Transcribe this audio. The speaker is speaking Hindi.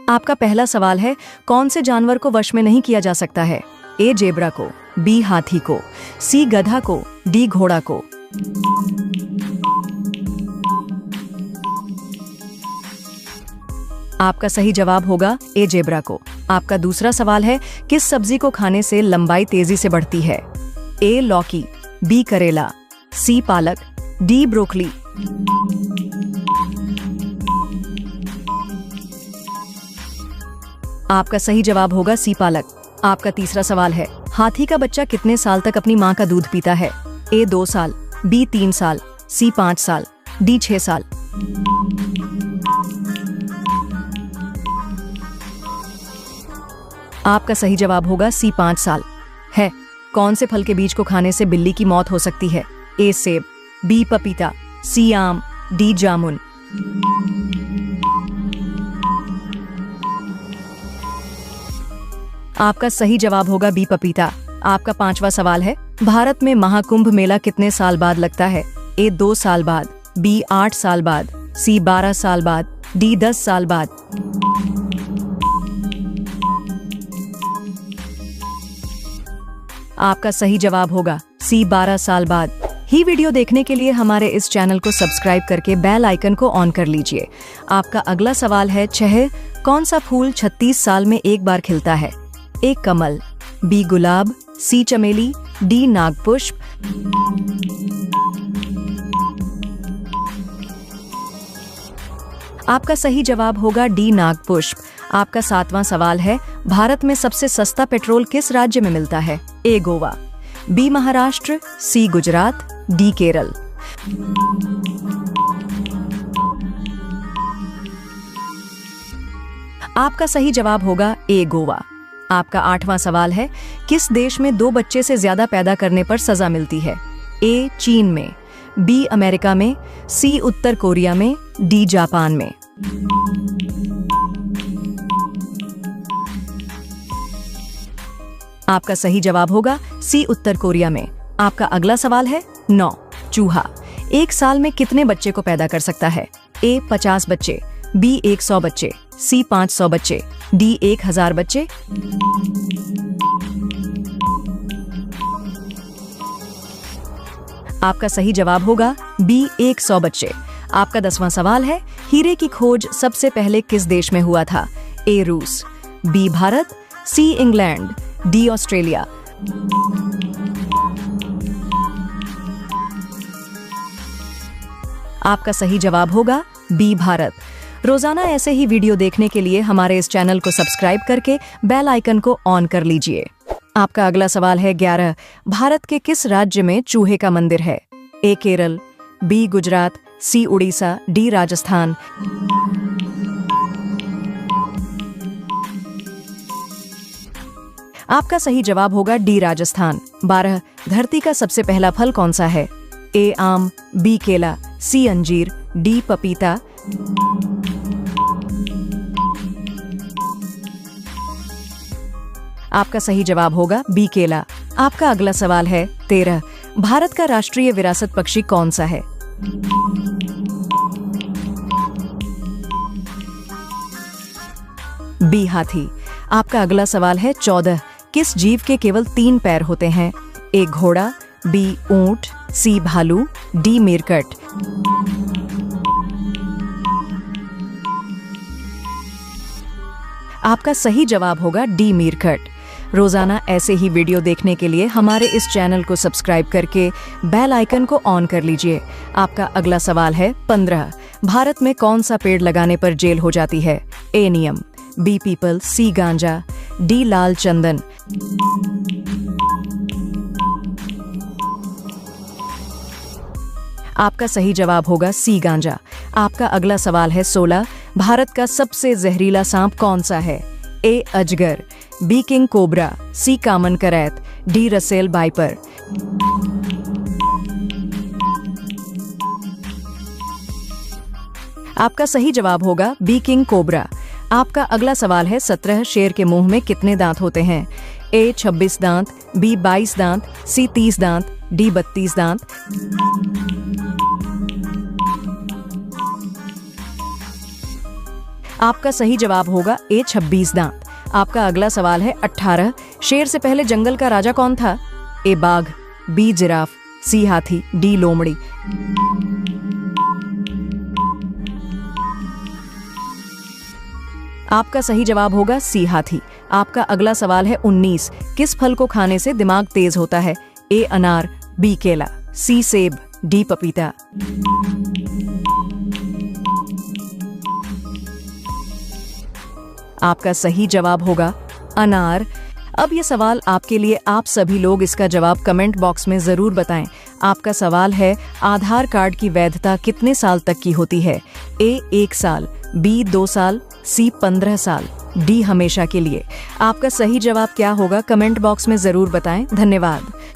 आपका पहला सवाल है, कौन से जानवर को वश में नहीं किया जा सकता है? ए जेब्रा को, बी हाथी को, सी गधा को, डी घोड़ा को। आपका सही जवाब होगा ए जेब्रा को। आपका दूसरा सवाल है, किस सब्जी को खाने से लंबाई तेजी से बढ़ती है? ए लौकी, बी करेला, सी पालक, डी ब्रोकली। आपका सही जवाब होगा सी पालक। आपका तीसरा सवाल है, हाथी का बच्चा कितने साल तक अपनी मां का दूध पीता है? ए 2 साल, बी 3 साल, सी 5 साल, डी 6 साल। आपका सही जवाब होगा सी 5 साल है। कौन से फल के बीज को खाने से बिल्ली की मौत हो सकती है? ए सेब, बी पपीता, सी आम, डी जामुन। आपका सही जवाब होगा बी पपीता। आपका 5वां सवाल है, भारत में महाकुंभ मेला कितने साल बाद लगता है? ए 2 साल बाद, बी 8 साल बाद, सी 12 साल बाद, डी 10 साल बाद। आपका सही जवाब होगा सी 12 साल बाद। ही वीडियो देखने के लिए हमारे इस चैनल को सब्सक्राइब करके बेल आइकन को ऑन कर लीजिए। आपका अगला सवाल है, कौन सा फूल 36 साल में एक बार खिलता है? ए कमल, बी गुलाब, सी चमेली, डी नागपुष्प। आपका सही जवाब होगा डी नागपुष्प। आपका 7वां सवाल है, भारत में सबसे सस्ता पेट्रोल किस राज्य में मिलता है? ए गोवा, बी महाराष्ट्र, सी गुजरात, डी केरल। आपका सही जवाब होगा ए गोवा। आपका 8वां सवाल है, किस देश में 2 बच्चे से ज्यादा पैदा करने पर सजा मिलती है? ए चीन में, बी अमेरिका में, सी उत्तर कोरिया में, डी जापान में। आपका सही जवाब होगा सी उत्तर कोरिया में। आपका अगला सवाल है, 9 चूहा एक साल में कितने बच्चे को पैदा कर सकता है? ए 50 बच्चे, बी 100 बच्चे, सी 500 बच्चे, डी 1000 बच्चे। आपका सही जवाब होगा बी 100 बच्चे। आपका 10वां सवाल है, हीरे की खोज सबसे पहले किस देश में हुआ था? ए रूस, B Bharat, C England, D Australia. आपका सही जवाब होगा बी भारत। रोजाना ऐसे ही वीडियो देखने के लिए हमारे इस चैनल को सब्सक्राइब करके बेल आइकन को ऑन कर लीजिए। आपका अगला सवाल है, 11 भारत के किस राज्य में चूहे का मंदिर है? ए केरल, बी गुजरात, सी उड़ीसा, डी राजस्थान। आपका सही जवाब होगा डी राजस्थान। 12 धरती का सबसे पहला फल कौन सा है? ए आम, बी केला, सी अंजीर, डी पपीता। आपका सही जवाब होगा बी केला। आपका अगला सवाल है, 13 भारत का राष्ट्रीय विरासत पक्षी कौन सा है? बी हाथी। आपका अगला सवाल है, 14 किस जीव के केवल 3 पैर होते हैं? ए घोड़ा, बी ऊंट, सी भालू, डी मीरकट। आपका सही जवाब होगा डी मीरकट। रोजाना ऐसे ही वीडियो देखने के लिए हमारे इस चैनल को सब्सक्राइब करके बेल आइकन को ऑन कर लीजिए। आपका अगला सवाल है, 15 भारत में कौन सा पेड़ लगाने पर जेल हो जाती है? ए नीम, बी पीपल, सी गांजा, डी लाल चंदन। आपका सही जवाब होगा सी गांजा। आपका अगला सवाल है, 16 भारत का सबसे जहरीला सांप कौन सा है? ए अजगर, बी किंग कोबरा, सी कामन करैत, डी रसेल बाइपर। आपका सही जवाब होगा बी किंग कोबरा। आपका अगला सवाल है, 17 शेर के मुंह में कितने दांत होते हैं? ए 26 दांत, बी 22 दांत, सी 30 दांत, डी 32 दांत। आपका सही जवाब होगा ए 26 दांत। आपका अगला सवाल है 18। शेर से पहले जंगल का राजा कौन था? ए बाघ, बी जिराफ, सी हाथी, डी लोमड़ी। आपका सही जवाब होगा सी हाथी। आपका अगला सवाल है 19। किस फल को खाने से दिमाग तेज होता है? ए अनार, बी केला, सी सेब, डी पपीता। आपका सही जवाब होगा अनार। अब ये सवाल आपके लिए, आप सभी लोग इसका जवाब कमेंट बॉक्स में जरूर बताएं। आपका सवाल है आधार कार्ड की वैधता कितने साल तक की होती है? ए 1 साल, बी 2 साल, सी 15 साल, डी हमेशा के लिए। आपका सही जवाब क्या होगा कमेंट बॉक्स में जरूर बताएं। धन्यवाद।